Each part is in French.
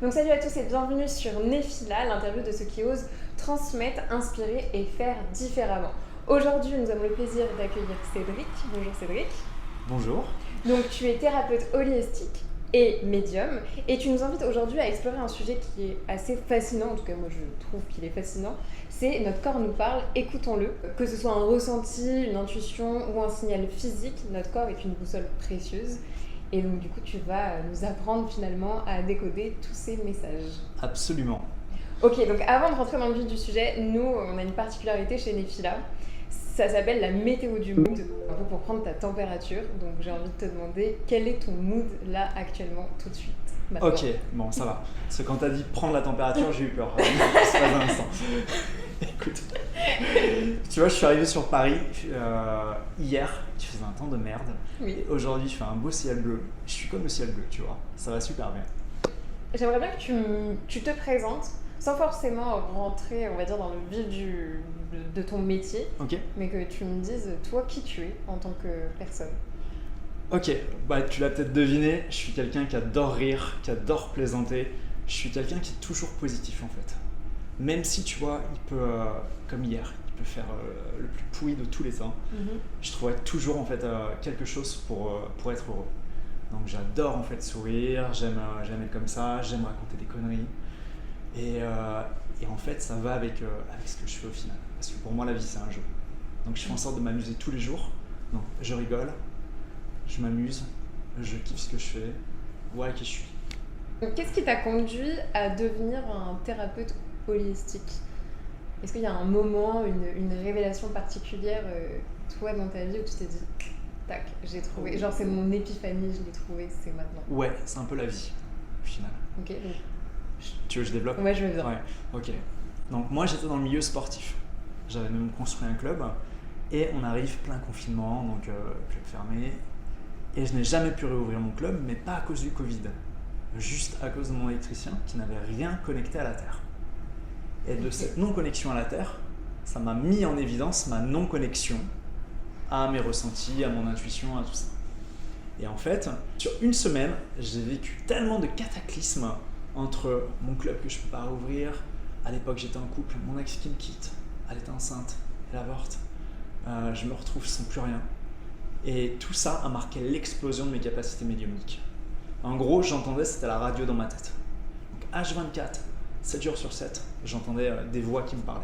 Donc salut à tous et bienvenue sur Nephila, l'interview de ceux qui osent transmettre, inspirer et faire différemment. Aujourd'hui, nous avons le plaisir d'accueillir Cédric. Bonjour Cédric. Bonjour. Donc tu es thérapeute holistique et médium et tu nous invites aujourd'hui à explorer un sujet qui est assez fascinant, en tout cas moi je trouve qu'il est fascinant, c'est notre corps nous parle, écoutons-le. Que ce soit un ressenti, une intuition ou un signal physique, notre corps est une boussole précieuse. Et donc du coup tu vas nous apprendre finalement à décoder tous ces messages. Absolument. Ok, donc avant de rentrer dans le vif du sujet, nous on a une particularité chez Nephila. Ça s'appelle la météo du mood, un peu pour prendre ta température. Donc j'ai envie de te demander quel est ton mood là actuellement tout de suite. Maintenant. Ok, bon ça va. Parce que quand t'as dit prendre la température, j'ai eu peur. C'est pas un instant. Écoute, tu vois, je suis arrivé sur Paris hier, il faisait un temps de merde. Oui. Et aujourd'hui, je fais un beau ciel bleu. Je suis comme le ciel bleu, tu vois. Ça va super bien. J'aimerais bien que tu te présentes, sans forcément rentrer, on va dire, dans le vif de ton métier, Ok. mais que tu me dises, toi, qui tu es en tant que personne. Ok, bah tu l'as peut-être deviné, je suis quelqu'un qui adore rire, qui adore plaisanter. Je suis quelqu'un qui est toujours positif en fait. Même si tu vois, il peut, comme hier, il peut faire le plus pourri de tous les temps. Je trouverai toujours en fait quelque chose pour être heureux. Donc j'adore en fait sourire, j'aime être comme ça, j'aime raconter des conneries. Et en fait ça va avec ce que je fais au final. Parce que pour moi la vie c'est un jeu. Donc je fais en sorte de m'amuser tous les jours. Donc je rigole, je m'amuse, je kiffe ce que je fais, voilà qui je suis. Donc, qu'est-ce qui t'a conduit à devenir un thérapeute holistique? Est-ce qu'il y a un moment, une révélation particulière, toi, dans ta vie, où tu t'es dit, tac, j'ai trouvé, genre c'est mon épiphanie, je l'ai trouvé, c'est maintenant. Ouais, c'est un peu la vie, au final. Ok, donc, Tu veux que je développe? ouais, je veux bien. Ouais, ok. Donc moi j'étais dans le milieu sportif. J'avais même construit un club et on arrive plein confinement, donc club fermé. Et je n'ai jamais pu réouvrir mon club, mais pas à cause du Covid. Juste à cause de mon électricien qui n'avait rien connecté à la Terre. Et de cette non-connexion à la Terre, ça m'a mis en évidence ma non-connexion à mes ressentis, à mon intuition, à tout ça. Et en fait, sur une semaine, j'ai vécu tellement de cataclysmes entre mon club que je ne peux pas rouvrir, à l'époque j'étais en couple, mon ex qui me quitte, elle était enceinte, elle avorte, je me retrouve sans plus rien. Et tout ça a marqué l'explosion de mes capacités médiumniques. En gros, j'entendais, c'était la radio dans ma tête. Donc H24, 7 jours sur 7, j'entendais des voix qui me parlaient.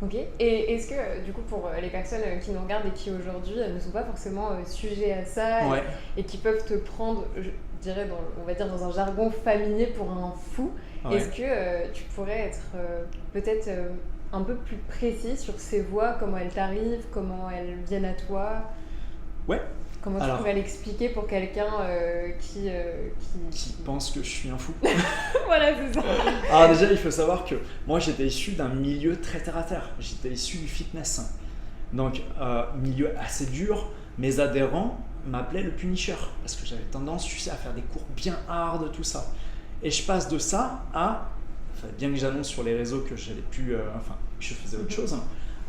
Ok, et est-ce que, du coup, pour les personnes qui nous regardent et qui aujourd'hui ne sont pas forcément sujets à ça Ouais. et qui peuvent te prendre, je dirais, on va dire dans un jargon familier pour un fou, Ouais. est-ce que tu pourrais être peut-être un peu plus précis sur ces voix, comment elles t'arrivent, comment elles viennent à toi? Ouais. Comment tu pourrais l'expliquer pour quelqu'un qui pense que je suis un fou. Voilà, c'est ça. Alors déjà, il faut savoir que moi, j'étais issu d'un milieu très terre-à-terre. J'étais issu du fitness. Donc, milieu assez dur. Mes adhérents m'appelaient le Punisher parce que j'avais tendance, tu sais, à faire des cours bien hard, tout ça. Et je passe de ça à, bien que j'annonce sur les réseaux que j'allais plus, que je faisais autre chose,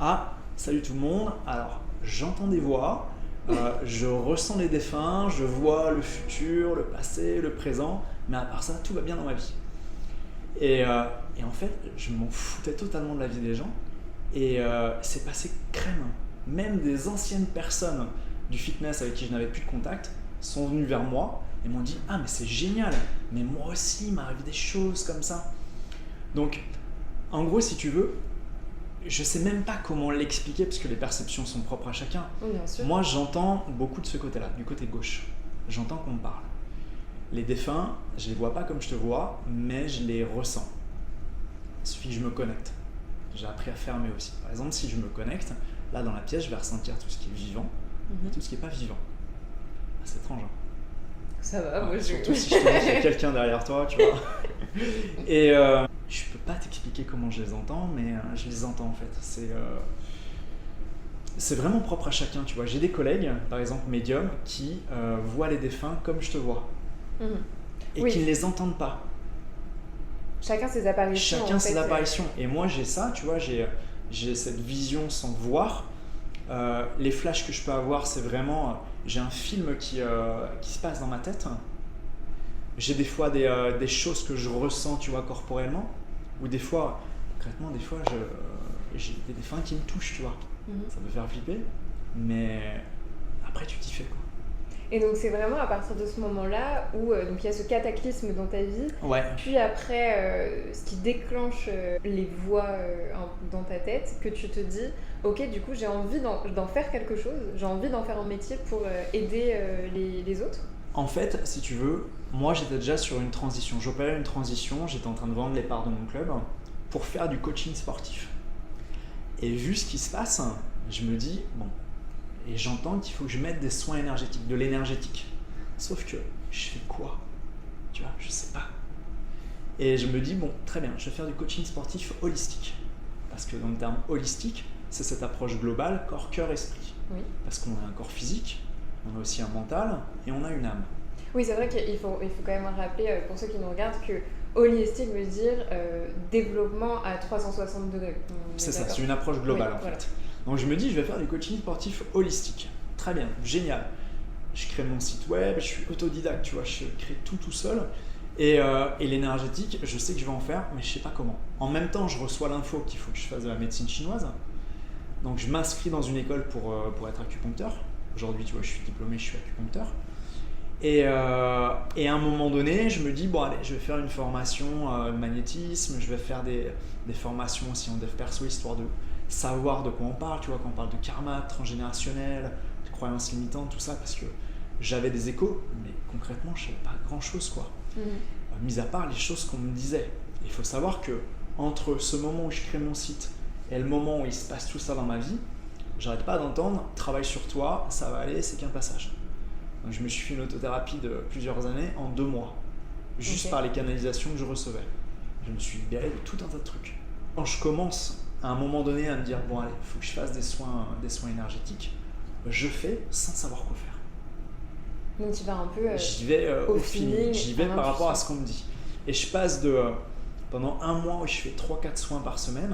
à salut tout le monde. Alors, j'entends des voix. Je ressens les défunts, je vois le futur, le passé, le présent, mais à part ça, tout va bien dans ma vie. Et en fait, je m'en foutais totalement de la vie des gens, et c'est passé crème. Même des anciennes personnes du fitness avec qui je n'avais plus de contact sont venues vers moi et m'ont dit « Ah mais c'est génial, mais moi aussi il m'arrive des choses comme ça ». Donc, en gros, si tu veux, je sais même pas comment l'expliquer parce que les perceptions sont propres à chacun. Oui, bien sûr. Moi, j'entends beaucoup de ce côté-là, du côté gauche. J'entends qu'on me parle. Les défunts, je les vois pas comme je te vois, mais je les ressens. Il suffit que je me connecte. J'ai appris à fermer aussi. Par exemple, si je me connecte, là dans la pièce, je vais ressentir tout ce qui est vivant et tout ce qui est pas vivant. C'est étrange. Hein. Ça va, moi surtout si je te dis qu'il y a quelqu'un derrière toi, tu vois. Et je peux pas t'expliquer comment je les entends, mais je les entends en fait. C'est vraiment propre à chacun, tu vois. J'ai des collègues, par exemple médiums, qui voient les défunts comme je te vois. Et qui ne les entendent pas. Chacun ses apparitions. Chacun ses apparitions. Et moi j'ai ça, tu vois, j'ai cette vision sans voir. Les flashs que je peux avoir, c'est vraiment... j'ai un film qui se passe dans ma tête. J'ai des fois des choses que je ressens, tu vois, corporellement, ou des fois, concrètement, des fois, j'ai des fins qui me touchent, tu vois. Ça peut faire flipper, mais après, tu t'y fais, quoi. Et donc c'est vraiment à partir de ce moment-là où donc il y a ce cataclysme dans ta vie, Ouais. puis après ce qui déclenche les voix dans ta tête, que tu te dis ok, du coup j'ai envie d'en faire quelque chose, j'ai envie d'en faire un métier pour aider les autres. En fait, si tu veux, moi j'étais déjà sur une transition, j'opérais une transition, j'étais en train de vendre les parts de mon club pour faire du coaching sportif. Et vu ce qui se passe, je me dis, bon, et j'entends qu'il faut que je mette des soins énergétiques, de l'énergétique. Sauf que je fais quoi? Tu vois, je sais pas. Et je me dis, bon, très bien, je vais faire du coaching sportif holistique. Parce que dans le terme holistique, c'est cette approche globale, corps, cœur, esprit. Oui. Parce qu'on a un corps physique, on a aussi un mental et on a une âme. Oui, c'est vrai qu'il faut quand même rappeler pour ceux qui nous regardent que holistique veut dire développement à 360 degrés. C'est ça, c'est une approche globale en fait. Donc je me dis, je vais faire du coaching sportif holistique. Très bien, génial. Je crée mon site web, je suis autodidacte, tu vois, je crée tout seul. Et l'énergétique, je sais que je vais en faire, mais je sais pas comment. En même temps, je reçois l'info qu'il faut que je fasse de la médecine chinoise. Donc je m'inscris dans une école pour être acupuncteur. Aujourd'hui, tu vois, je suis diplômé, je suis acupuncteur. Et à un moment donné, je me dis, bon allez, je vais faire une formation magnétisme, je vais faire des formations aussi en dev perso, histoire de savoir de quoi on parle, tu vois, quand on parle de karma, transgénérationnel, de croyances limitantes, tout ça, parce que j'avais des échos, mais concrètement, je ne savais pas grand-chose, quoi. Mis à part les choses qu'on me disait. Il faut savoir que entre ce moment où je crée mon site et le moment où il se passe tout ça dans ma vie, j'arrête pas d'entendre « travaille sur toi, ça va aller, c'est qu'un passage ». Donc je me suis fait une autothérapie de plusieurs années en 2 mois, juste par les canalisations que je recevais. Je me suis libéré de tout un tas de trucs. Quand je commence à un moment donné à me dire « bon allez, il faut que je fasse des soins énergétiques », je fais sans savoir quoi faire. Donc tu vas un peu j'y vais au feeling, j'y vais par rapport à ce qu'on me dit. Et je passe pendant 1 mois où je fais 3-4 soins par semaine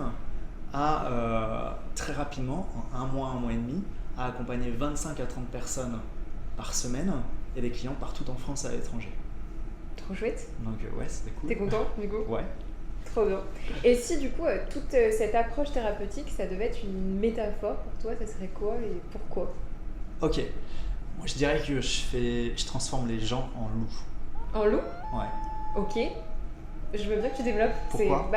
à très rapidement, en 1 mois, 1 mois et demi, à accompagner 25 à 30 personnes par semaine et des clients partout en France et à l'étranger. Trop chouette. Donc ouais, c'était cool. T'es content du coup? Ouais. Trop bien. Et si du coup, toute cette approche thérapeutique, ça devait être une métaphore pour toi, ça serait quoi et pourquoi? Ok. Moi, je dirais que je transforme les gens en loups. En loup? Ouais. Ok. Je veux bien que tu développes. Pourquoi?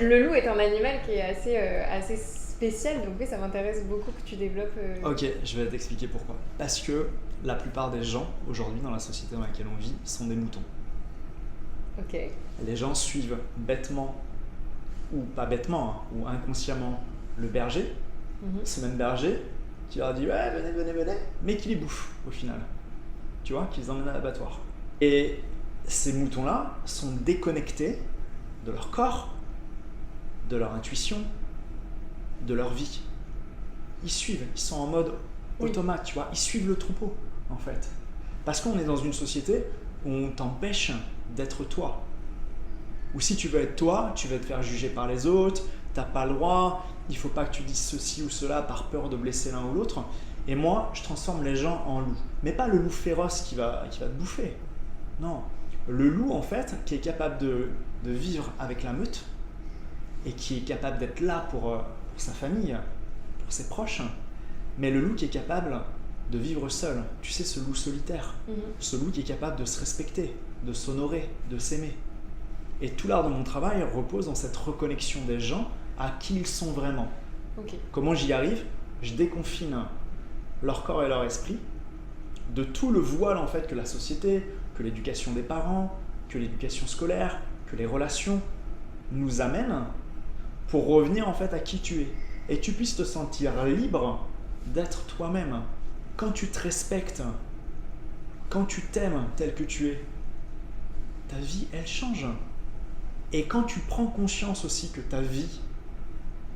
Le loup est un animal qui est assez spécial, donc oui, ça m'intéresse beaucoup que tu développes. Ok, je vais t'expliquer pourquoi. Parce que la plupart des gens, aujourd'hui, dans la société dans laquelle on vit, sont des moutons. Ok. Les gens suivent bêtement, ou pas bêtement, hein, ou inconsciemment, le berger. Ce même berger qui leur dit « ouais, venez », mais qui les bouffe au final. Tu vois, qui les emmène à l'abattoir. Et ces moutons-là sont déconnectés de leur corps, de leur intuition, de leur vie. Ils suivent, ils sont en mode automate, tu vois, ils suivent le troupeau en fait. Parce qu'on est dans une société où on t'empêche d'être toi. Ou si tu veux être toi, tu vas te faire juger par les autres, t'as pas le droit, il faut pas que tu dises ceci ou cela par peur de blesser l'un ou l'autre. Et moi, je transforme les gens en loups. Mais pas le loup féroce qui va te bouffer. Non, le loup en fait, qui est capable de vivre avec la meute et qui est capable d'être là pour sa famille, pour ses proches, mais le loup qui est capable de vivre seul. Tu sais, ce loup solitaire, ce loup qui est capable de se respecter, de s'honorer, de s'aimer. Et tout l'art de mon travail repose dans cette reconnexion des gens à qui ils sont vraiment. Comment j'y arrive? Je déconfine leur corps et leur esprit de tout le voile en fait que la société, que l'éducation des parents, que l'éducation scolaire, que les relations nous amènent pour revenir en fait à qui tu es. Et tu puisses te sentir libre d'être toi-même. Quand tu te respectes, quand tu t'aimes tel que tu es, ta vie, elle change. Et quand tu prends conscience aussi que ta vie,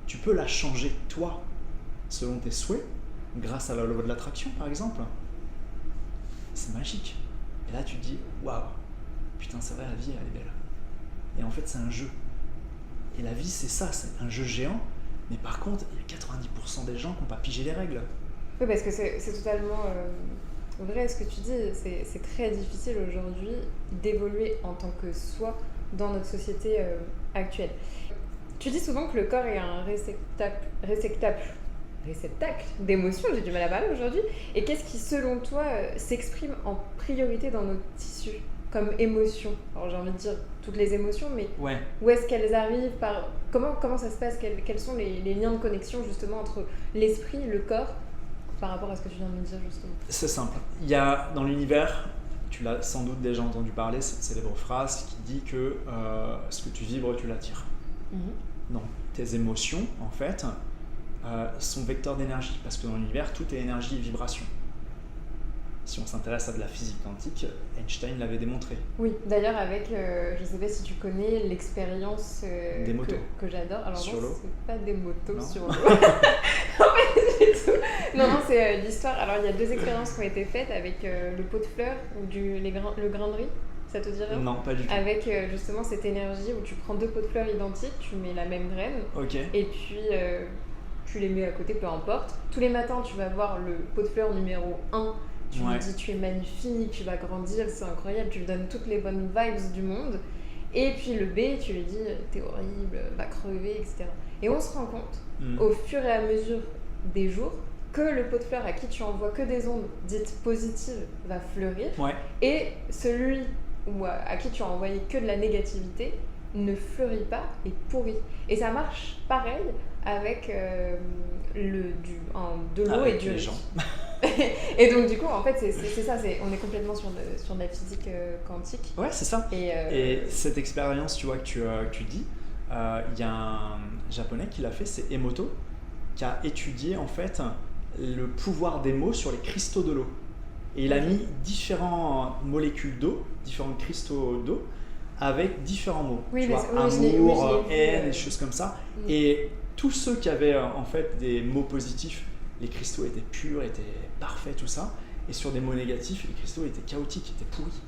tu peux la changer toi, selon tes souhaits, grâce à la loi de l'attraction par exemple, c'est magique. Et là tu te dis, waouh, putain c'est vrai, la vie elle est belle. Et en fait c'est un jeu. Et la vie c'est ça, c'est un jeu géant. Mais par contre, il y a 90% des gens qui n'ont pas pigé les règles. Oui, parce que c'est totalement vrai ce que tu dis, c'est très difficile aujourd'hui d'évoluer en tant que soi dans notre société actuelle. Tu dis souvent que le corps est un réceptacle d'émotions, j'ai du mal à parler aujourd'hui. Et qu'est-ce qui, selon toi, s'exprime en priorité dans nos tissus comme émotion? Alors j'ai envie de dire toutes les émotions, mais Ouais. où est-ce qu'elles arrivent comment ça se passe? Quels sont les liens de connexion justement entre l'esprit, le corps, par rapport à ce que tu viens de me dire justement? C'est simple. Il y a dans l'univers, tu l'as sans doute déjà entendu parler, cette célèbre phrase qui dit que ce que tu vibres, tu l'attires. Donc tes émotions, en fait, sont vecteurs d'énergie, parce que dans l'univers, tout est énergie et vibration. Si on s'intéresse à de la physique quantique, Einstein l'avait démontré. Oui, d'ailleurs avec, je sais pas si tu connais l'expérience Des motos. que j'adore. Alors Sur non, l'eau. c'est pas des motos Non. sur l'eau. Non, pas du tout. Non, c'est l'histoire. Alors il y a 2 expériences qui ont été faites avec le pot de fleurs ou le grain de riz. Ça te dirait? Non, pas du tout. Avec justement cette énergie où tu prends 2 pots de fleurs identiques, tu mets la même graine Ok. et puis tu les mets à côté, peu importe. Tous les matins, tu vas voir le pot de fleurs numéro 1. Tu lui dis tu es magnifique, tu vas grandir, c'est incroyable, tu lui donnes toutes les bonnes vibes du monde. Et puis le B, tu lui dis t'es horrible, va crever, etc. Et on se rend compte, au fur et à mesure des jours, que le pot de fleurs à qui tu envoies que des ondes dites positives va fleurir. Ouais. Et celui à qui tu as envoyé que de la négativité ne fleurit pas et pourrit. Et ça marche pareil avec de l'eau Avec et du les riz. gens. Et donc du coup, en fait, c'est ça, on est complètement sur de la physique quantique. Ouais, c'est ça. Et cette expérience, tu vois, que tu dis, il y a un japonais qui l'a fait, c'est Emoto, qui a étudié en fait le pouvoir des mots sur les cristaux de l'eau. Et il a mis différentes molécules d'eau, différents cristaux d'eau, avec différents mots. Oui, tu mais vois, oui, je l'ai amour, vu, haine, des choses comme ça. Et tous ceux qui avaient en fait des mots positifs, les cristaux étaient purs, étaient parfaits, tout ça. Et sur des mots négatifs, les cristaux étaient chaotiques, étaient pourris.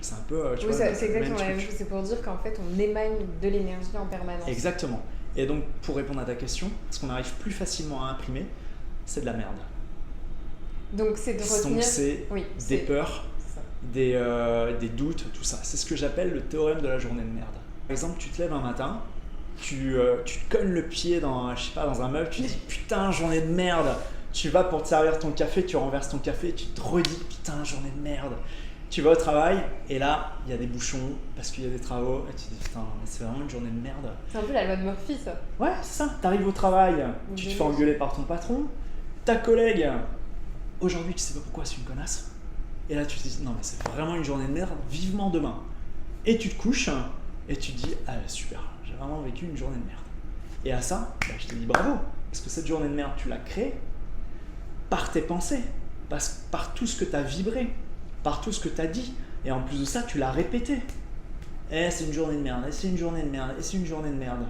C'est un peu, tu vois, c'est exactement la même chose. C'est pour dire qu'en fait, on émane de l'énergie en permanence. Exactement. Et donc, pour répondre à ta question, ce qu'on arrive plus facilement à imprimer, c'est de la merde. Donc, c'est de retenir... Donc, c'est des peurs, des doutes, tout ça. C'est ce que j'appelle le théorème de la journée de merde. Par exemple, tu te lèves un matin, tu te cognes le pied dans un meuble, tu te dis putain, journée de merde. Tu vas pour te servir ton café, tu renverses ton café, tu te redis putain, journée de merde. Tu vas au travail et là, il y a des bouchons parce qu'il y a des travaux et tu te dis putain, c'est vraiment une journée de merde. C'est un peu la loi de Murphy, ça. Ouais, c'est ça. T'arrives au travail, tu te fais engueuler par ton patron, ta collègue, aujourd'hui tu sais pas pourquoi c'est une connasse. Et là tu te dis non mais c'est vraiment une journée de merde, vivement demain. Et tu te couches et tu te dis ah super, j'ai vraiment vécu une journée de merde. Et à ça, je te dis bravo, parce que cette journée de merde tu l'as créée par tes pensées, par tout ce que tu as vibré, par tout ce que tu as dit. Et en plus de ça, tu l'as répété. C'est une journée de merde, c'est une journée de merde, c'est une journée de merde.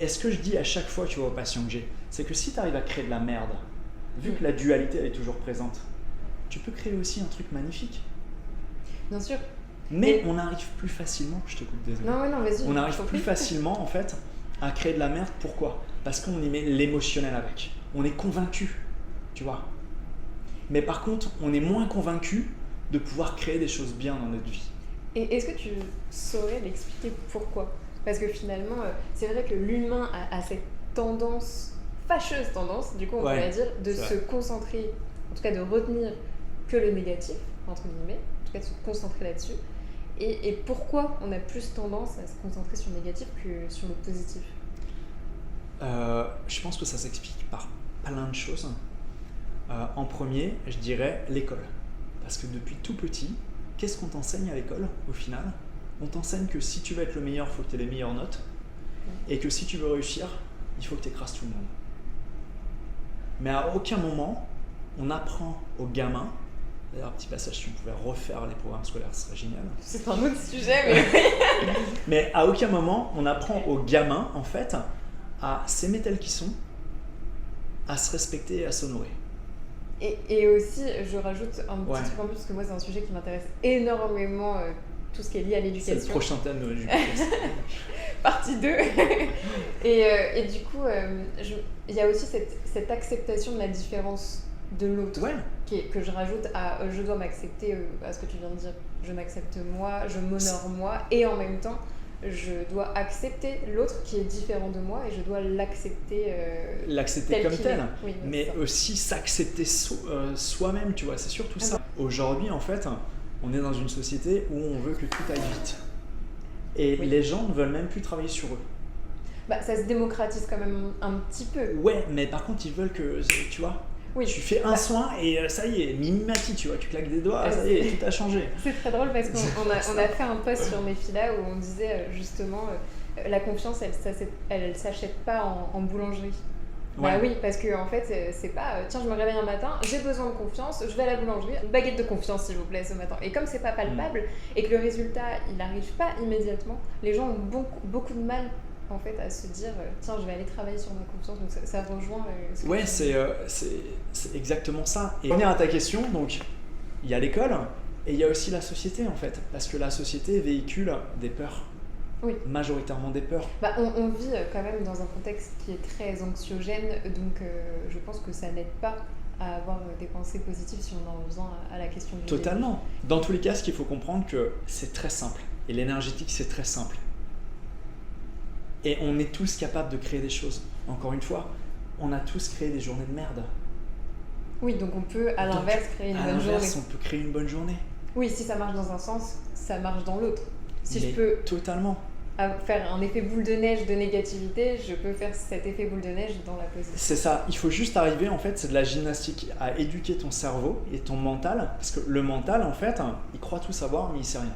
Et ce que je dis à chaque fois, tu vois, aux patients que j'ai, c'est que si tu arrives à créer de la merde, vu que la dualité elle est toujours présente, tu peux créer aussi un truc magnifique. Bien sûr. Mais on arrive plus facilement, je te coupe, désolé. Non, vas-y. On arrive plus facilement en fait à créer de la merde. Pourquoi? Parce qu'on y met l'émotionnel avec. On est convaincu, tu vois. Mais par contre, on est moins convaincu de pouvoir créer des choses bien dans notre vie. Et est-ce que tu saurais m'expliquer pourquoi? Parce que finalement, c'est vrai que l'humain a cette fâcheuse tendance, du coup on pourrait dire, de se concentrer, en tout cas de retenir que le négatif, entre guillemets, en tout cas de se concentrer là-dessus. Et pourquoi on a plus tendance à se concentrer sur le négatif que sur le positif? Je pense que ça s'explique par plein de choses. En premier, je dirais l'école. Parce que depuis tout petit, qu'est-ce qu'on t'enseigne à l'école au final? On t'enseigne que si tu veux être le meilleur, il faut que tu aies les meilleures notes. Et que si tu veux réussir, il faut que tu écrases tout le monde. Mais à aucun moment, on apprend aux gamins, d'ailleurs, un petit passage, si on pouvait refaire les programmes scolaires, ce serait génial. C'est un autre sujet, mais... Mais à aucun moment, on apprend aux gamins, en fait, à s'aimer tels qu'ils sont, à se respecter et à s'honorer. Et aussi, je rajoute un petit truc en plus, parce que moi, c'est un sujet qui m'intéresse énormément, tout ce qui est lié à l'éducation. C'est le prochain thème du Partie 2. Et du coup, il y a aussi cette acceptation de la différence de l'autre. Ouais. Que je rajoute à je dois m'accepter, à ce que tu viens de dire. Je m'accepte moi, je m'honore moi, et en même temps, je dois accepter l'autre qui est différent de moi et je dois l'accepter. L'accepter comme tel, Oui, mais aussi s'accepter soi-même, tu vois, c'est surtout ça. Aujourd'hui, en fait, on est dans une société où on veut que tout aille vite. Et les gens ne veulent même plus travailler sur eux. Bah, ça se démocratise quand même un petit peu. Ouais, mais par contre, ils veulent que, tu vois, tu fais un soin et ça y est, mimimati, tu vois, tu claques des doigts, ça y est, tout a changé. C'est très drôle parce qu'on a fait un post sur Mefila où on disait justement la confiance, elle s'achète pas en boulangerie. Ouais. Bah oui, parce que en fait, c'est pas tiens, je me réveille un matin, j'ai besoin de confiance, je vais à la boulangerie, une baguette de confiance s'il vous plaît ce matin. Et comme c'est pas palpable et que le résultat il n'arrive pas immédiatement, les gens ont beaucoup de mal en fait à se dire tiens, je vais aller travailler sur ma confiance. Donc ça rejoint ouais, c'est exactement ça. Et pour revenir à ta question, donc il y a l'école et il y a aussi la société en fait, parce que la société véhicule des peurs. Oui. Majoritairement des peurs. Bah, on vit quand même dans un contexte qui est très anxiogène, donc je pense que ça n'aide pas à avoir des pensées positives si on en revient à la question du Totalement. début. Dans tous les cas, ce qu'il faut comprendre, que c'est très simple. Et l'énergétique, c'est très simple. Et on est tous capables de créer des choses. Encore une fois, on a tous créé des journées de merde. Oui, donc on peut à l'inverse créer une bonne journée. On peut créer une bonne journée. Oui, si ça marche dans un sens, ça marche dans l'autre. Si mais je peux totalement faire un effet boule de neige de négativité, je peux faire cet effet boule de neige dans la positivité. C'est ça, il faut juste arriver, en fait, c'est de la gymnastique, à éduquer ton cerveau et ton mental, parce que le mental, en fait, il croit tout savoir, mais il sait rien.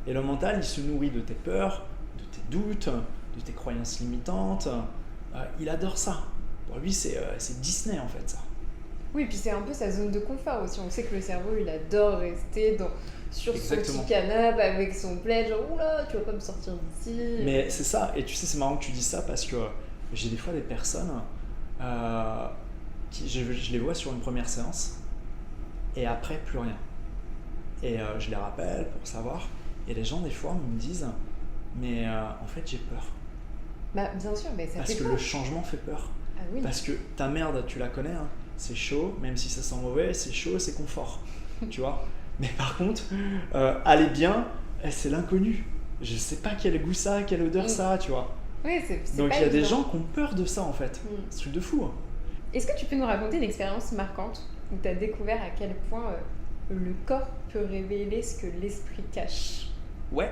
Et le mental, il se nourrit de tes peurs, de tes doutes, de tes croyances limitantes, il adore ça. Pour lui, c'est Disney, en fait, ça. Oui, puis c'est un peu sa zone de confort aussi. On sait que le cerveau, il adore rester sur son petit canapé avec son plaid, genre oula, tu vas pas me sortir d'ici. Mais c'est ça, et tu sais, c'est marrant que tu dis ça parce que j'ai des fois des personnes qui je les vois sur une première séance et après plus rien. Et je les rappelle pour savoir, et les gens des fois me disent mais en fait j'ai peur. Bah bien sûr, mais ça parce fait que peur. Le changement fait peur. Ah oui. Parce que ta merde, tu la connais, hein. C'est chaud, même si ça sent mauvais, c'est chaud, c'est confort. Tu vois. Mais par contre, aller bien, c'est l'inconnu. Je sais pas quel goût ça a, quelle odeur ça a, tu vois. Oui, c'est donc pas il y a évident. des gens qui ont peur de ça en fait. C'est un truc de fou. Est-ce que tu peux nous raconter une expérience marquante où tu as découvert à quel point le corps peut révéler ce que l'esprit cache? Ouais.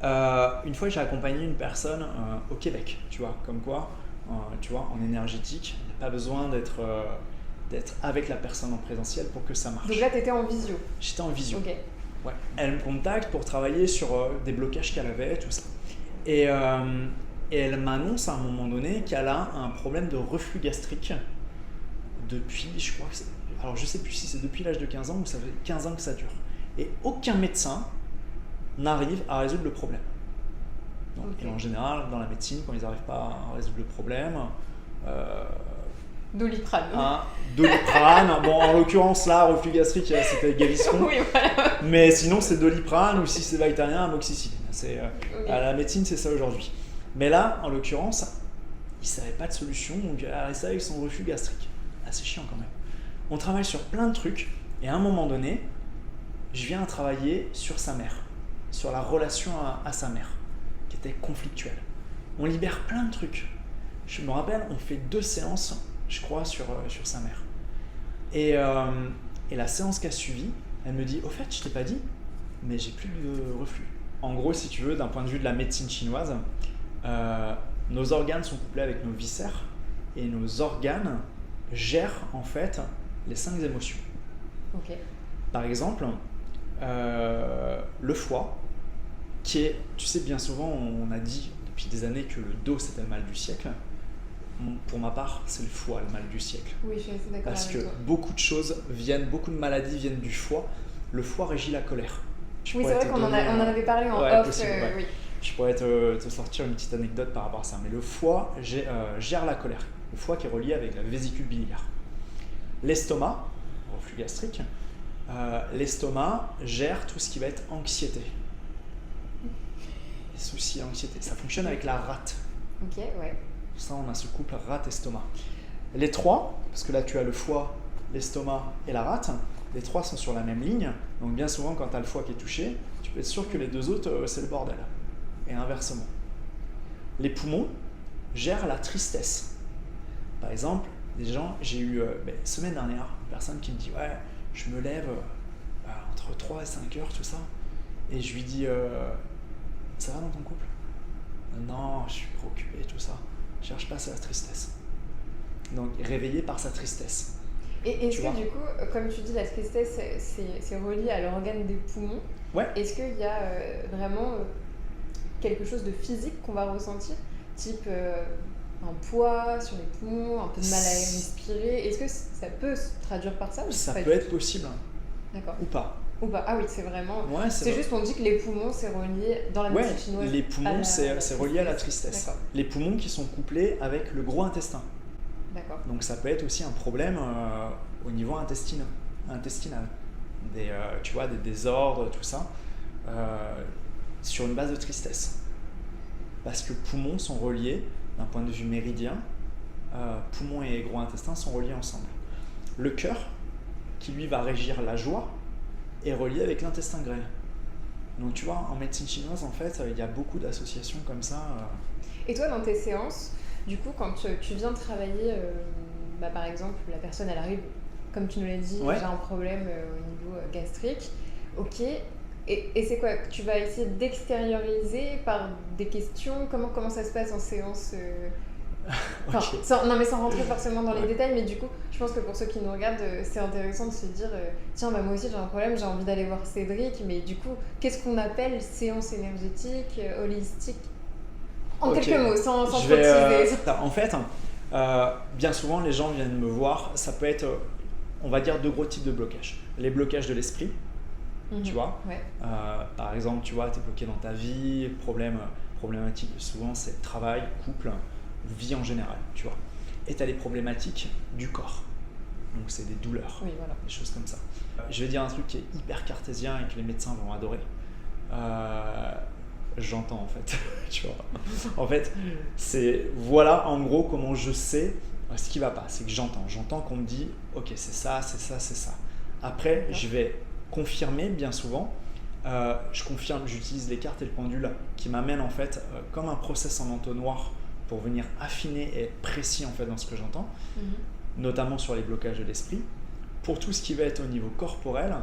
Une fois, j'ai accompagné une personne au Québec, tu vois, comme quoi, tu vois, en énergétique, il n'y a pas besoin d'être avec la personne en présentiel pour que ça marche. Donc là, tu étais en visio? J'étais en visio. Ok. Ouais. Elle me contacte pour travailler sur des blocages qu'elle avait, tout ça. Et elle m'annonce à un moment donné qu'elle a un problème de reflux gastrique depuis, je crois que c'est... Alors je sais plus si c'est depuis l'âge de 15 ans ou ça fait 15 ans que ça dure. Et aucun médecin n'arrive à résoudre le problème. Donc, et en général, dans la médecine, quand ils n'arrivent pas à résoudre le problème... Doliprane. Doliprane. Bon, en l'occurrence, là, reflux gastrique, c'était Gaviscon. Oui, voilà. Mais sinon, c'est Doliprane ou si c'est Valtarien, amoxicilline. À la médecine, c'est ça aujourd'hui. Mais là, en l'occurrence, il ne savait pas de solution, donc elle restait avec son reflux gastrique. Ah, c'est chiant quand même. On travaille sur plein de trucs, et à un moment donné, je viens à travailler sur sa mère, sur la relation à sa mère, qui était conflictuelle. On libère plein de trucs. Je me rappelle, on fait 2 séances, je crois, sur sa mère. Et la séance qui a suivi, elle me dit « Au fait, je t'ai pas dit, mais j'ai plus de reflux. » En gros, si tu veux, d'un point de vue de la médecine chinoise, nos organes sont couplés avec nos viscères et nos organes gèrent en fait les 5 émotions. Ok. Par exemple, le foie, qui est, tu sais, bien souvent, on a dit depuis des années que le dos c'était le mal du siècle. Pour ma part, c'est le foie le mal du siècle. Oui, je suis assez d'accord Parce avec que toi. beaucoup de maladies viennent du foie. Le foie régit la colère. Oui, c'est vrai qu'on en avait parlé en off. Possible, oui. Je pourrais te sortir une petite anecdote par rapport à ça. Mais le foie gère la colère. Le foie qui est relié avec la vésicule biliaire. L'estomac, reflux gastrique, l'estomac gère tout ce qui va être anxiété. Les soucis, anxiété. Ça fonctionne avec la rate. Ok, ouais. Ça, on a ce couple rate-estomac. Les 3, parce que là tu as le foie, l'estomac et la rate. Les trois sont sur la même ligne. Donc bien souvent, quand tu as le foie qui est touché, tu peux être sûr que les deux autres, c'est le bordel. Et inversement. Les poumons gèrent la tristesse. Par exemple, j'ai eu semaine dernière une personne qui me dit ouais, je me lève entre 3 et 5 heures, tout ça. Et je lui dis ça va dans ton couple? Non, je suis préoccupé, tout ça. Je cherche pas la tristesse. Donc réveillé par sa tristesse. Et est-ce que du coup, comme tu dis, la tristesse, c'est relié à l'organe des poumons? Ouais. Est-ce qu'il y a vraiment quelque chose de physique qu'on va ressentir, type un poids sur les poumons, un peu de mal à respirer? Est-ce que ça peut se traduire par ça? Ça peut être possible. D'accord. Ou pas. Ou pas. Ah oui, c'est vraiment... Ouais, c'est juste qu'on dit que les poumons, c'est relié dans la médecine chinoise. Les poumons, c'est relié à la tristesse. D'accord. Les poumons qui sont couplés avec le gros intestin. D'accord. Donc ça peut être aussi un problème au niveau intestinal. Tu vois, des désordres, tout ça, sur une base de tristesse. Parce que poumons sont reliés, d'un point de vue méridien, poumons et gros intestin sont reliés ensemble. Le cœur, qui lui va régir la joie, est relié avec l'intestin grêle. Donc tu vois, en médecine chinoise, en fait, il y a beaucoup d'associations comme ça. Et toi, dans tes séances, du coup, quand tu viens travailler, par exemple, la personne, elle arrive, comme tu nous l'as dit, j'ai un problème au niveau gastrique, ok, et c'est quoi? Tu vas essayer d'extérioriser par des questions? Comment ça se passe en séance Okay. Non, mais sans rentrer forcément dans les détails, mais du coup, je pense que pour ceux qui nous regardent, c'est intéressant de se dire tiens, moi aussi j'ai un problème, j'ai envie d'aller voir Cédric, mais du coup, qu'est-ce qu'on appelle séance énergétique, holistique? En quelques mots, sans trop teaser. En fait, bien souvent, les gens viennent me voir, ça peut être, on va dire, deux gros types de blocages. Les blocages de l'esprit, tu vois. Ouais. Par exemple, tu vois, tu es bloqué dans ta vie, problématique, souvent c'est travail, couple, vie en général, tu vois. Et tu as les problématiques du corps. Donc c'est des douleurs, des choses comme ça. Je vais dire un truc qui est hyper cartésien et que les médecins vont adorer. J'entends en fait, tu vois. En fait, c'est voilà en gros comment je sais ce qui va pas. C'est que j'entends qu'on me dit ok, c'est ça, c'est ça, c'est ça. Après, je vais confirmer bien souvent. Je confirme, j'utilise les cartes et le pendule qui m'amènent en fait comme un process en entonnoir pour venir affiner et être précis en fait dans ce que j'entends, notamment sur les blocages de l'esprit. Pour tout ce qui va être au niveau corporel,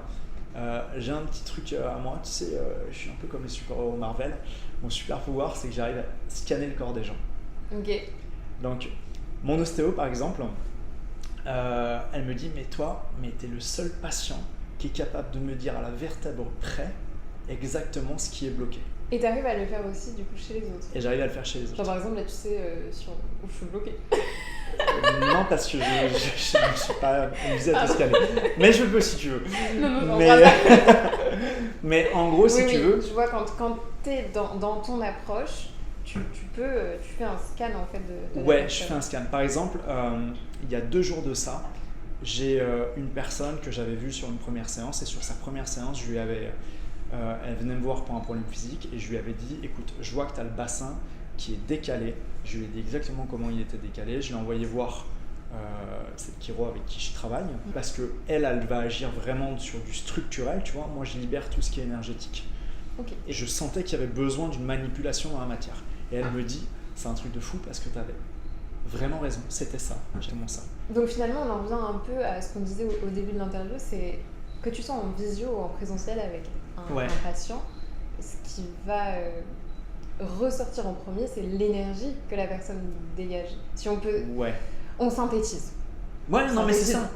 j'ai un petit truc à moi, tu sais, je suis un peu comme les super-héros Marvel. Mon super pouvoir, c'est que j'arrive à scanner le corps des gens. Ok. Donc, mon ostéo par exemple, elle me dit mais toi, t'es le seul patient qui est capable de me dire à la vertèbre près exactement ce qui est bloqué. Et tu arrives à le faire aussi du coup chez les autres? Et j'arrive à le faire chez les autres. Genre par exemple là tu sais où je suis bloquée. Non, parce que je ne suis pas obligée à te scanner. Mais je peux si tu veux. Non, mais en gros, si tu veux. Je vois quand tu es dans ton approche, tu fais un scan en fait de Ouais, je fais un scan. Par exemple, il y a 2 jours de ça, j'ai une personne que j'avais vue sur une première séance et sur sa première séance, elle venait me voir pour un problème physique et je lui avais dit écoute, je vois que tu as le bassin qui est décalé. Je lui ai dit exactement comment il était décalé. Je l'ai envoyé voir cette chiro avec qui je travaille parce qu'elle va agir vraiment sur du structurel, tu vois. Moi, je libère tout ce qui est énergétique. Okay. Et je sentais qu'il y avait besoin d'une manipulation dans la matière. Et elle me dit c'est un truc de fou parce que tu avais vraiment raison. C'était ça, justement ça. Donc finalement, on en revient un peu à ce qu'on disait au début de l'interview, c'est que tu sens en visio ou en présentiel avec un patient, ce qui va ressortir en premier, c'est l'énergie que la personne dégage. Si on peut, on synthétise. Ouais, non mais c'est ça,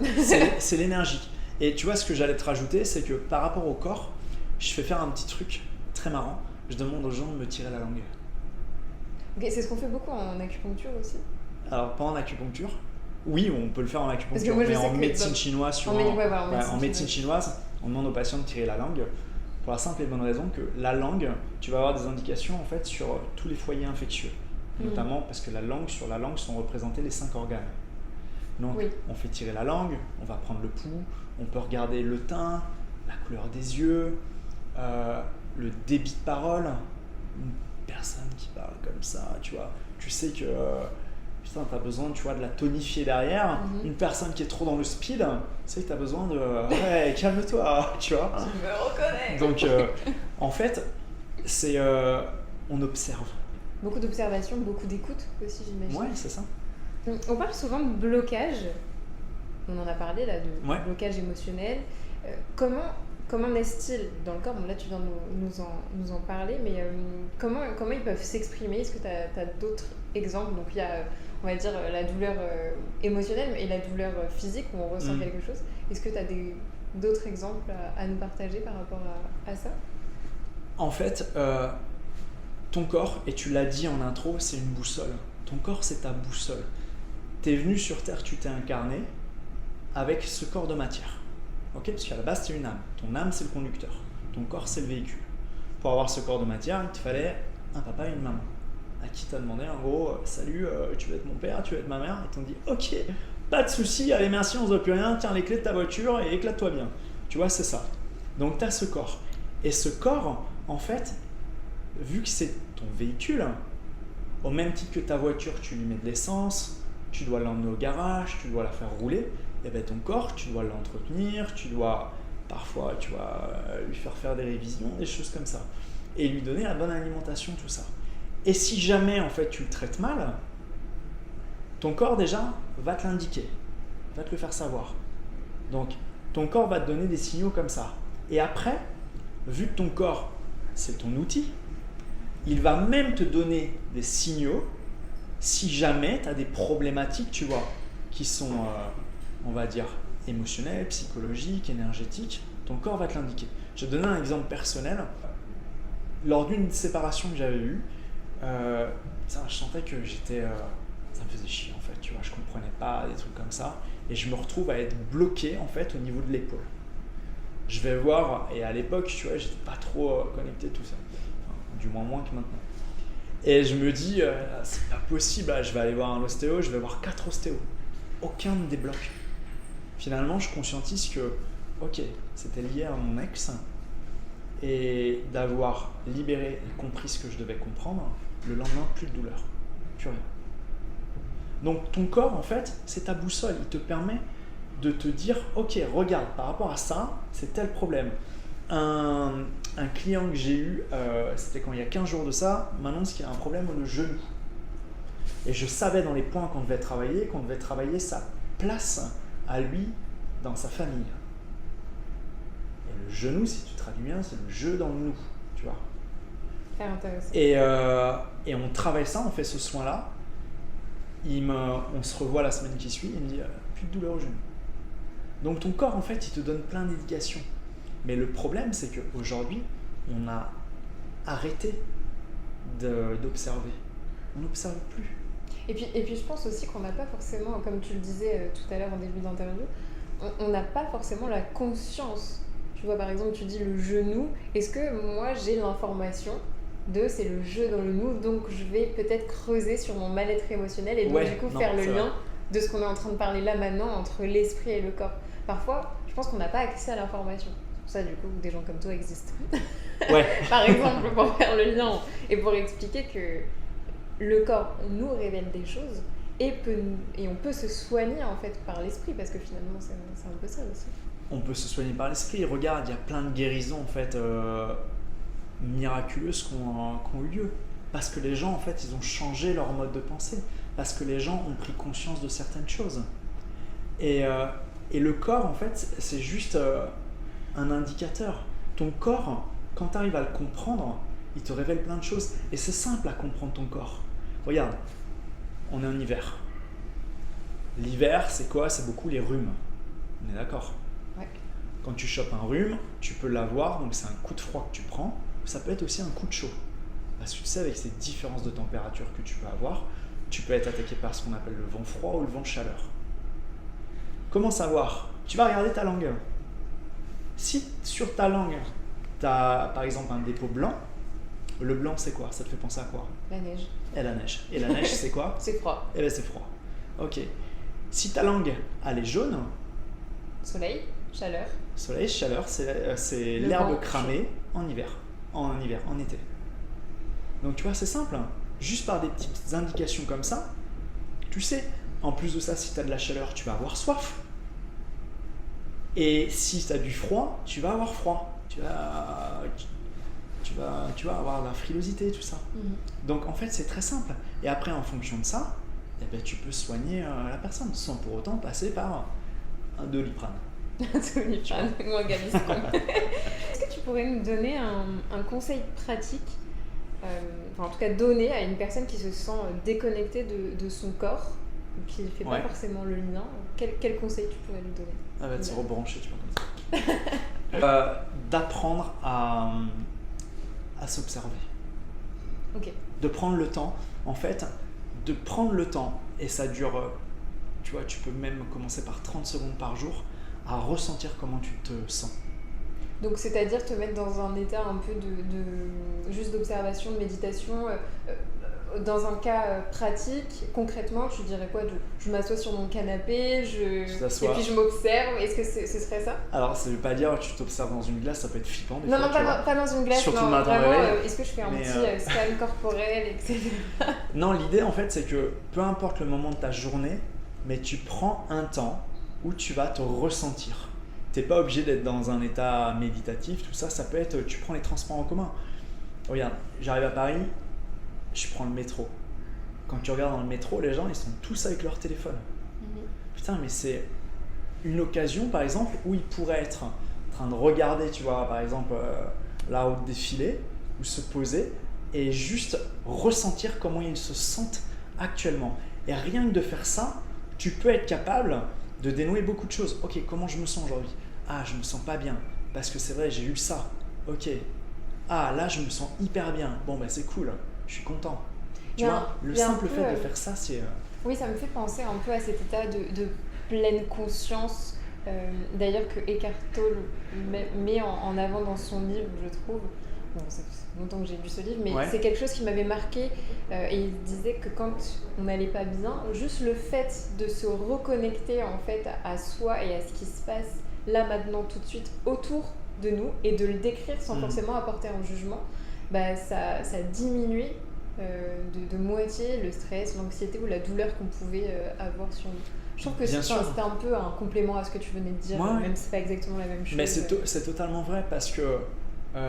c'est l'énergie. Et tu vois, ce que j'allais te rajouter, c'est que par rapport au corps, je fais faire un petit truc très marrant. Je demande aux gens de me tirer la langue. Okay, c'est ce qu'on fait beaucoup en acupuncture aussi. Alors pas en acupuncture. Oui, on peut le faire en acupuncture, mais en médecine chinoise, en médecine chinoise, on demande aux patients de tirer la langue pour la simple et bonne raison que la langue, tu vas avoir des indications en fait sur tous les foyers infectieux, notamment parce que sur la langue sont représentés les 5 organes. Donc on fait tirer la langue, on va prendre le pouls, on peut regarder le teint, la couleur des yeux, le débit de parole. Une personne qui parle comme ça, tu vois, tu sais que putain, t'as besoin, tu vois, de la tonifier derrière. Une personne qui est trop dans le speed, c'est que t'as besoin de ouais, calme-toi, tu vois. Je me reconnais. Donc, en fait, c'est on observe. Beaucoup d'observation, beaucoup d'écoute aussi, j'imagine. Ouais, c'est ça. On parle souvent de blocage. On en a parlé là, de Ouais. blocage émotionnel. Comment naissent-ils dans le corps? Bon, là, tu viens de nous en parler, mais comment ils peuvent s'exprimer? Est-ce que tu as d'autres exemples? Donc, il y a, on va dire, la douleur émotionnelle et la douleur physique où on ressent quelque chose. Est-ce que tu as d'autres exemples à nous partager par rapport à ça? En fait, ton corps, et tu l'as dit en intro, c'est une boussole. Ton corps, c'est ta boussole. T'es venu sur Terre, tu t'es incarné avec ce corps de matière. Ok, parce qu'à la base, c'est une âme. Ton âme, c'est le conducteur. Ton corps, c'est le véhicule. Pour avoir ce corps de matière, il te fallait un papa et une maman. À qui t'as demandé, en gros, salut, tu veux être mon père, tu veux être ma mère? Ils t'ont dit, ok, pas de souci, allez, merci, on se voit plus rien, tiens les clés de ta voiture et éclate-toi bien. Tu vois, c'est ça. Donc, tu as ce corps. Et ce corps, en fait, vu que c'est ton véhicule, au même titre que ta voiture, tu lui mets de l'essence, tu dois l'emmener au garage, tu dois la faire rouler, et bien ton corps, tu dois l'entretenir, tu dois parfois lui faire des révisions, des choses comme ça, et lui donner la bonne alimentation, tout ça. Et si jamais en fait tu le traites mal, ton corps déjà va te l'indiquer, va te le faire savoir. Donc ton corps va te donner des signaux comme ça. Et après, vu que ton corps c'est ton outil, il va même te donner des signaux si jamais tu as des problématiques, tu vois, qui sont, on va dire, émotionnelles, psychologiques, énergétiques, ton corps va te l'indiquer. Je vais te donner un exemple personnel. Lors d'une séparation que j'avais eue, je sentais que ça me faisait chier en fait, tu vois, je comprenais pas des trucs comme ça, et je me retrouve à être bloqué en fait au niveau de l'épaule. Je vais voir, et à l'époque, tu vois, j'étais pas trop connecté tout ça, enfin, du moins que maintenant. Et je me dis, c'est pas possible, je vais aller voir un ostéo, je vais voir 4 ostéos. Aucun ne débloque. Finalement, je conscientise que, ok, c'était lié à mon ex, et d'avoir libéré et compris ce que je devais comprendre, le lendemain, plus de douleur, plus rien. Donc ton corps, en fait, c'est ta boussole, il te permet de te dire, ok, regarde, par rapport à ça, c'est tel problème. Un client que j'ai eu, c'était quand il y a 15 jours de ça, m'annonce qu'il a un problème au genou. Et je savais dans les points qu'on devait travailler sa place à lui dans sa famille. Et le genou, si tu traduis bien, c'est le jeu dans le nous, tu vois. Très intéressant. Et on travaille ça, on fait ce soin-là. On se revoit la semaine qui suit, il me dit plus de douleur au genou. Donc ton corps, en fait, il te donne plein d'indications. Mais le problème, c'est qu'aujourd'hui, on a arrêté d'observer. On n'observe plus. Et puis je pense aussi qu'on n'a pas forcément, comme tu le disais tout à l'heure en début d'interview, on n'a pas forcément la conscience. Tu vois, par exemple, tu dis le genou. Est-ce que moi, j'ai l'information c'est le jeu dans le nous, donc je vais peut-être creuser sur mon mal-être émotionnel et donc du coup faire le lien de ce qu'on est en train de parler là maintenant entre l'esprit et le corps. Parfois, je pense qu'on n'a pas accès à l'information. C'est pour ça, du coup, des gens comme toi existent. Ouais. Par exemple, pour faire le lien et pour expliquer que le corps nous révèle des choses et on peut se soigner en fait par l'esprit, parce que finalement, c'est un peu ça aussi. On peut se soigner par l'esprit. Regarde, il y a plein de guérisons en fait miraculeuses qui ont eu lieu. Parce que les gens, en fait, ils ont changé leur mode de pensée. Parce que les gens ont pris conscience de certaines choses. Et le corps, en fait, c'est juste un indicateur. Ton corps, quand tu arrives à le comprendre, il te révèle plein de choses. Et c'est simple à comprendre ton corps. Regarde, on est en hiver. L'hiver, c'est quoi? C'est beaucoup les rhumes. On est d'accord? Ouais. Quand tu chopes un rhume, tu peux l'avoir, donc c'est un coup de froid que tu prends. Ça peut être aussi un coup de chaud. Parce que tu sais, avec ces différences de température que tu peux avoir, tu peux être attaqué par ce qu'on appelle le vent froid ou le vent de chaleur. Comment savoir? Tu vas regarder ta langue. Si sur ta langue, tu as par exemple un dépôt blanc, le blanc c'est quoi? Ça te fait penser à quoi? La neige. Et la neige. Et la neige c'est quoi? C'est froid. Eh bien c'est froid. Ok. Si ta langue elle est jaune, Soleil, chaleur. soleil, chaleur, c'est Le l'herbe vent cramée en hiver, en été. Donc tu vois, c'est simple, hein. Juste par des petites indications comme ça, Tu sais, en plus de ça, si tu as de la chaleur, tu vas avoir soif. Et si tu as du froid, tu vas avoir froid. Tu vas avoir de la frilosité, tout ça. Donc en fait, c'est très simple. Et après, en fonction de ça, eh ben, tu peux soigner la personne sans pour autant passer par un Doliprane. Doliprane ou un Gaviscon. Est-ce que tu pourrais nous donner un conseil pratique, en tout cas donné à une personne qui se sent déconnectée de son corps, qui ne fait pas forcément le lien? Quel conseil tu pourrais lui donner? Elle va se rebrancher, tu vois, comme ça. D'apprendre à s'observer. Ok. De prendre le temps, en fait, de prendre le temps, et ça dure, tu vois, tu peux même commencer par 30 secondes par jour, à ressentir comment tu te sens. Donc c'est-à-dire te mettre dans un état un peu juste d'observation, de méditation. Dans un cas pratique, concrètement, tu dirais quoi? Je m'assois sur mon canapé, et puis je m'observe. Est-ce que ce serait ça? Alors, ça veut pas dire que tu t'observes dans une glace, ça peut être flippant des fois. Non, pas dans une glace, surtout non, le matin vraiment, réveil. est-ce que je fais un petit scan corporel, etc. Non, l'idée en fait, c'est que peu importe le moment de ta journée, mais tu prends un temps où tu vas te ressentir. T'es pas obligé d'être dans un état méditatif, tout ça, ça peut être, tu prends les transports en commun. Regarde, j'arrive à Paris, je prends le métro. Quand tu regardes dans le métro, les gens, ils sont tous avec leur téléphone. Putain, mais c'est une occasion, par exemple, où ils pourraient être en train de regarder, tu vois, par exemple, la route défilée, ou se poser, et juste ressentir comment ils se sentent actuellement. Et rien que de faire ça, tu peux être capable de dénouer beaucoup de choses. Ok, comment je me sens aujourd'hui? Ah, je me sens pas bien, parce que c'est vrai, j'ai eu ça. Ok. Ah, là, je me sens hyper bien. Bon, ben c'est cool. Je suis content. Tu vois, le simple fait de faire ça, c'est... Oui, ça me fait penser un peu à cet état de pleine conscience, d'ailleurs que Eckhart Tolle met en avant dans son livre, je trouve. Bon, ça fait longtemps que j'ai lu ce livre, mais c'est quelque chose qui m'avait marqué. Et il disait que quand on n'allait pas bien, juste le fait de se reconnecter en fait à soi et à ce qui se passe là, maintenant, tout de suite, autour de nous, et de le décrire sans forcément apporter un jugement, bah, ça diminue de moitié le stress, l'anxiété ou la douleur qu'on pouvait avoir sur nous. Je trouve que c'était un peu un complément à ce que tu venais de dire, même si c'est pas exactement la même chose. Mais c'est totalement vrai, parce que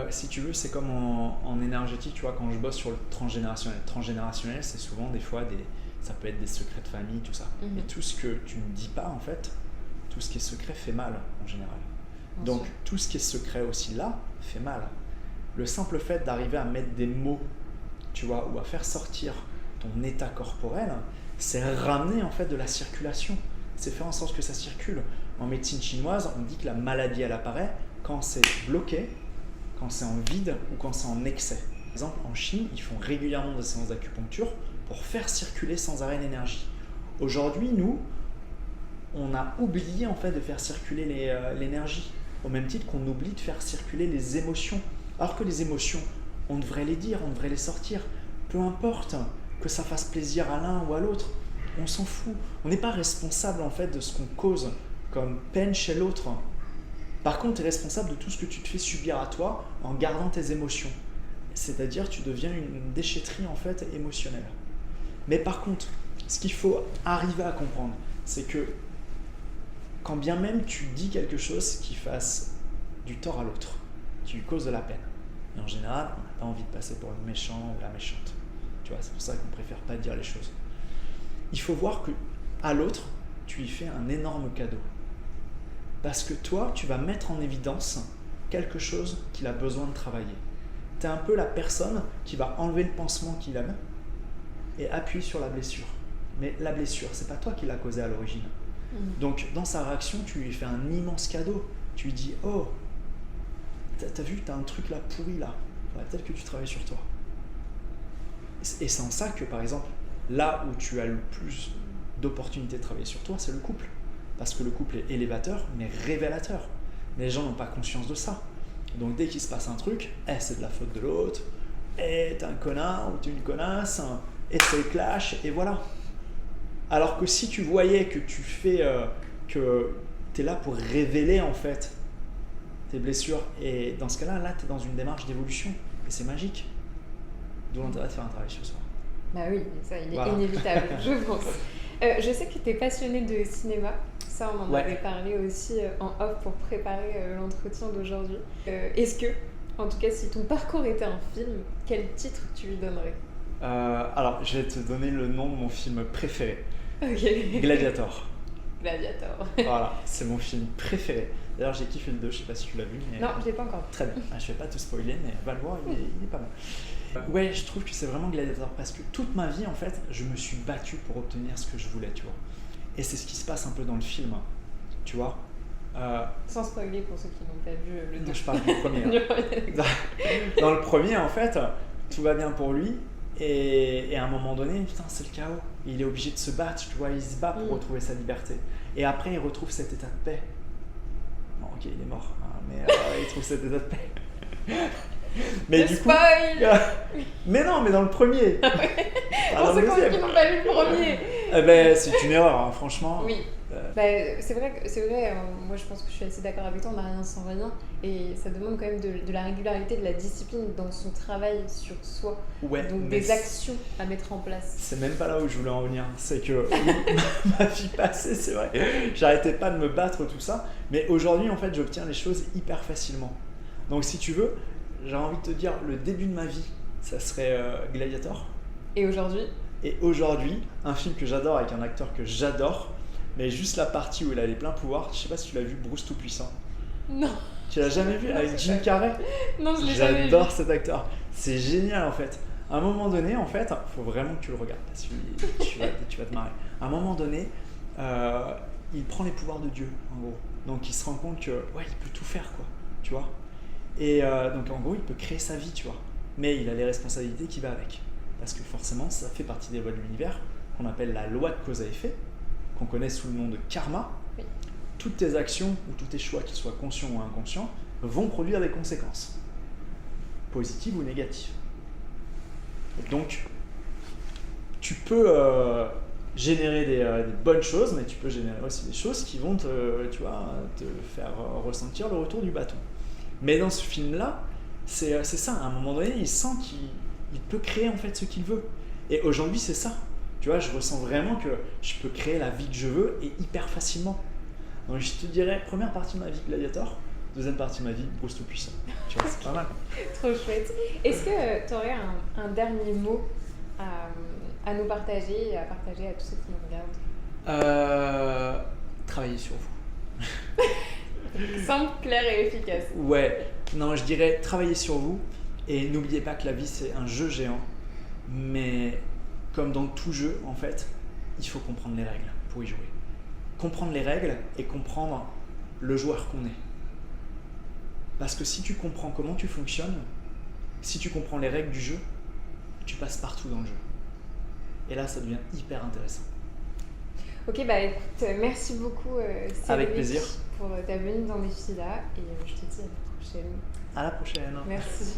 si tu veux, c'est comme en énergétique, tu vois, quand je bosse sur le transgénérationnel. Transgénérationnel, c'est souvent des fois ça peut être des secrets de famille, tout ça. Et tout ce que tu ne dis pas, en fait, tout ce qui est secret fait mal en général. Donc tout ce qui est secret aussi là fait mal. Le simple fait d'arriver à mettre des mots, tu vois, ou à faire sortir ton état corporel, c'est ramener en fait de la circulation. C'est faire en sorte que ça circule. En médecine chinoise, on dit que la maladie, elle apparaît quand c'est bloqué, quand c'est en vide ou quand c'est en excès. Par exemple, en Chine, ils font régulièrement des séances d'acupuncture pour faire circuler sans arrêt l'énergie. Aujourd'hui, nous, on a oublié en fait de faire circuler l'énergie, au même titre qu'on oublie de faire circuler les émotions. Alors que les émotions, on devrait les dire, on devrait les sortir. Peu importe que ça fasse plaisir à l'un ou à l'autre, on s'en fout. On n'est pas responsable en fait de ce qu'on cause comme peine chez l'autre. Par contre, tu es responsable de tout ce que tu te fais subir à toi en gardant tes émotions. C'est-à-dire, tu deviens une déchetterie en fait émotionnelle. Mais par contre, ce qu'il faut arriver à comprendre, c'est que quand bien même tu dis quelque chose qui fasse du tort à l'autre, tu lui causes de la peine. Et en général, on n'a pas envie de passer pour le méchant ou la méchante. Tu vois, c'est pour ça qu'on préfère pas dire les choses. Il faut voir que à l'autre, tu lui fais un énorme cadeau. Parce que toi, tu vas mettre en évidence quelque chose qu'il a besoin de travailler. Tu es un peu la personne qui va enlever le pansement qu'il aime et appuyer sur la blessure. Mais la blessure, c'est pas toi qui l'as causée à l'origine. Donc, dans sa réaction, tu lui fais un immense cadeau. Tu lui dis, oh, t'as vu, t'as un truc là pourri là. Faudrait peut-être que tu travailles sur toi. Et c'est en ça que, par exemple, là où tu as le plus d'opportunités de travailler sur toi, c'est le couple. Parce que le couple est élévateur, mais révélateur. Les gens n'ont pas conscience de ça. Donc, dès qu'il se passe un truc, c'est de la faute de l'autre, t'es un connard ou t'es une connasse, et c'est le clash, et voilà. Alors que si tu voyais que tu fais, que tu es là pour révéler en fait tes blessures, et dans ce cas-là, là, tu es dans une démarche d'évolution, et c'est magique. D'où l'intérêt de faire un travail sur soi. Bah oui, ça, il est inévitable, je pense. Je sais que tu es passionné de cinéma. Ça, on en Ouais. avait parlé aussi en off pour préparer l'entretien d'aujourd'hui. Est-ce que, en tout cas, si ton parcours était un film, quel titre tu lui donnerais? Alors, je vais te donner le nom de mon film préféré, Ok. Gladiator. Gladiator. Voilà, c'est mon film préféré. D'ailleurs, j'ai kiffé le 2, je sais pas si tu l'as vu. Mais... Non, je l'ai pas encore. Très bien, je vais pas te spoiler, mais va le voir, il est pas mal. Ouais, je trouve que c'est vraiment Gladiator parce que toute ma vie, en fait, je me suis battu pour obtenir ce que je voulais, tu vois. Et c'est ce qui se passe un peu dans le film, tu vois. Sans spoiler pour ceux qui n'ont pas vu le 2. Je parle du premier. Dans le premier, en fait, tout va bien pour lui. Et à un moment donné, putain, c'est le chaos. Il est obligé de se battre, tu vois, il se bat pour retrouver sa liberté. Et après, il retrouve cet état de paix. Bon, ok, il est mort, hein, mais il trouve cet état de paix. Mais Le du spoil. coup, mais non, mais dans le premier. Pas Pour dans ceux le deuxième. qui n'ont pas vu le premier. Eh ben, c'est une erreur, hein, franchement. Oui. Bah, c'est vrai, moi je pense que je suis assez d'accord avec toi, on n'a rien sans rien, et ça demande quand même de la régularité, de la discipline dans son travail sur soi, Ouais, donc mais des actions à mettre en place. c'est même pas là où je voulais en venir. C'est que ma vie passée, c'est vrai, j'arrêtais pas de me battre, tout ça. Mais aujourd'hui, en fait, j'obtiens les choses hyper facilement. Donc, si tu veux, j'ai envie de te dire, le début de ma vie, ça serait Gladiator. Et aujourd'hui, Et aujourd'hui, un film que j'adore avec un acteur que j'adore, mais juste la partie où il a les pleins pouvoirs. Je sais pas si tu l'as vu, Bruce Tout-Puissant. non, Tu l'as jamais vu Non, avec c'est Jim pas- Carrey? non, je l'ai jamais vu. J'adore cet acteur. C'est génial en fait. À un moment donné, en fait, faut vraiment que tu le regardes parce que tu vas te marrer. À un moment donné, il prend les pouvoirs de Dieu, en gros. Donc il se rend compte que ouais, il peut tout faire, quoi. Tu vois. Et donc en gros, il peut créer sa vie, tu vois. Mais il a les responsabilités qui vont avec. Parce que forcément, ça fait partie des lois de l'univers qu'on appelle la loi de cause à effet, qu'on connaît sous le nom de karma. Oui. Toutes tes actions ou tous tes choix, qu'ils soient conscients ou inconscients, vont produire des conséquences, positives ou négatives. Donc, tu peux générer des bonnes choses, mais tu peux générer aussi des choses qui vont te faire ressentir le retour du bâton. Mais dans ce film-là, c'est ça. À un moment donné, il sent qu'il peut créer en fait ce qu'il veut. Et aujourd'hui, c'est ça. Tu vois, je ressens vraiment que je peux créer la vie que je veux et hyper facilement. Donc je te dirais, première partie de ma vie, Gladiator. Deuxième partie de ma vie, Bruce Tout-Puissant. Tu vois, c'est pas mal. Trop chouette. Est-ce que tu aurais un dernier mot à nous partager et à partager à tous ceux qui nous regardent? Travaillez sur vous. Simple, clair et efficace. Ouais, non, je dirais travaillez sur vous et n'oubliez pas que la vie c'est un jeu géant, mais comme dans tout jeu, en fait, il faut comprendre les règles pour y jouer. Comprendre les règles et comprendre le joueur qu'on est. Parce que si tu comprends comment tu fonctionnes, si tu comprends les règles du jeu, tu passes partout dans le jeu. Et là, ça devient hyper intéressant. Ok, bah écoute, merci beaucoup Cédric, Avec plaisir. pour ta venue dans Défi là, et je te dis à la prochaine. À la prochaine. Merci.